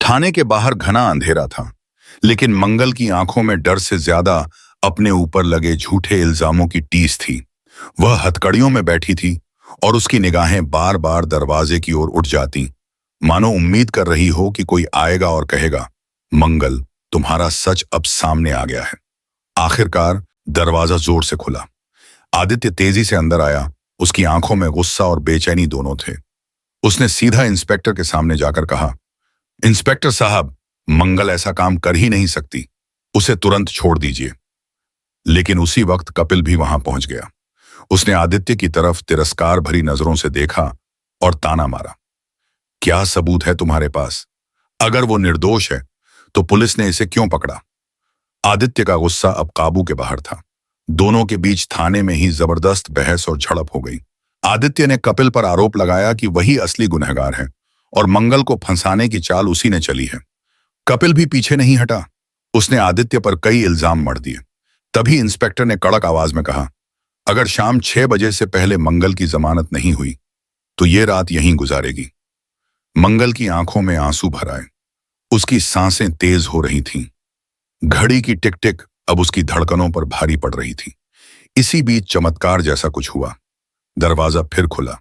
थाने के बाहर घना अंधेरा था, लेकिन मंगल की आंखों में डर से ज्यादा अपने ऊपर लगे झूठे इल्जामों की टीस थी। वह हथकड़ियों में बैठी थी और उसकी निगाहें बार बार दरवाजे की ओर उठ जाती, मानो उम्मीद कर रही हो कि कोई आएगा और कहेगा, मंगल, तुम्हारा सच अब सामने आ गया है। आखिरकार दरवाजा जोर से खुला। आदित्य तेजी से अंदर आया। उसकी आंखों में गुस्सा और बेचैनी दोनों थे। उसने सीधा इंस्पेक्टर के सामने जाकर कहा, इंस्पेक्टर साहब, मंगल ऐसा काम कर ही नहीं सकती, उसे तुरंत छोड़ दीजिए। लेकिन उसी वक्त कपिल भी वहां पहुंच गया। उसने आदित्य की तरफ तिरस्कार भरी नजरों से देखा और ताना मारा, क्या सबूत है तुम्हारे पास? अगर वो निर्दोष है तो पुलिस ने इसे क्यों पकड़ा? आदित्य का गुस्सा अब काबू के बाहर था। दोनों के बीच थाने में ही जबरदस्त बहस और झड़प हो गई। आदित्य ने कपिल पर आरोप लगाया कि वही असली गुनहगार है और मंगल को फंसाने की चाल उसी ने चली है। कपिल भी पीछे नहीं हटा। उसने आदित्य पर कई इल्जाम मढ़ दिए। तभी इंस्पेक्टर ने कड़क आवाज में कहा, अगर शाम 6 बजे से पहले मंगल की जमानत नहीं हुई तो ये रात यहीं गुजारेगी। मंगल की आंखों में आंसू भर आए। उसकी सांसें तेज हो रही थीं। घड़ी की टिक टिक अब उसकी धड़कनों पर भारी पड़ रही थी। इसी बीच चमत्कार जैसा कुछ हुआ। दरवाजा फिर खुला।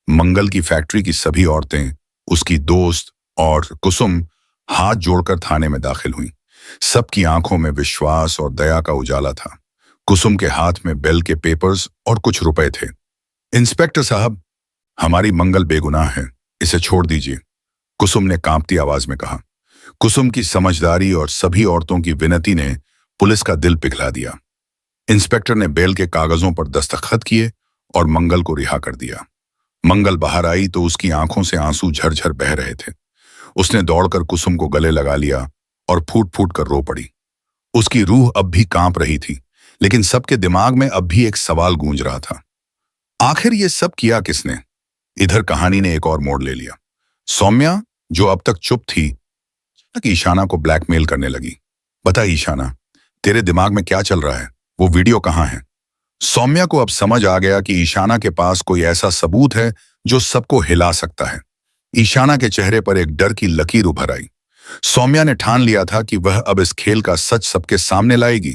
मंगल की फैक्ट्री की सभी औरतें, उसकी दोस्त और कुसुम हाथ जोड़कर थाने में दाखिल हुईं। सबकी आंखों में विश्वास और दया का उजाला था। कुसुम के हाथ में बेल के पेपर्स और कुछ रुपए थे। इंस्पेक्टर साहब, हमारी मंगल बेगुनाह है, इसे छोड़ दीजिए, कुसुम ने कांपती आवाज में कहा। कुसुम की समझदारी और सभी औरतों की विनती ने पुलिस का दिल पिघला दिया। इंस्पेक्टर ने बेल के कागजों पर दस्तखत किए और मंगल को रिहा कर दिया। मंगल बाहर आई तो उसकी आंखों से आंसू झरझर बह रहे थे। उसने दौड़कर कुसुम को गले लगा लिया और फूट फूट कर रो पड़ी। उसकी रूह अब भी कांप रही थी, लेकिन सबके दिमाग में अब भी एक सवाल गूंज रहा था, आखिर ये सब किया किसने? इधर कहानी ने एक और मोड़ ले लिया। सौम्या, जो अब तक चुप थी, ईशाना को ब्लैकमेल करने लगी। बता ईशाना, तेरे दिमाग में क्या चल रहा है? वो वीडियो कहाँ है? सौम्या को अब समझ आ गया कि ईशाना के पास कोई ऐसा सबूत है जो सबको हिला सकता है। ईशाना के चेहरे पर एक डर की लकीर उभर आई। सौम्या ने ठान लिया था कि वह अब इस खेल का सच सबके सामने लाएगी,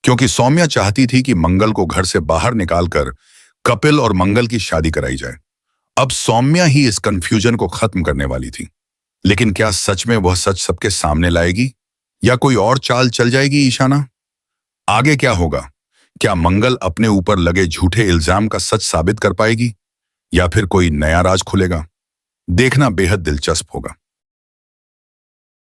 क्योंकि सौम्या चाहती थी कि मंगल को घर से बाहर निकालकर कपिल और मंगल की शादी कराई जाए। अब सौम्या ही इस कंफ्यूजन को खत्म करने वाली थी। लेकिन क्या सच में वह सच सबके सामने लाएगी या कोई और चाल चल जाएगी ईशाना? आगे क्या होगा? क्या मंगल अपने ऊपर लगे झूठे इल्जाम का सच साबित कर पाएगी या फिर कोई नया राज खुलेगा? देखना बेहद दिलचस्प होगा।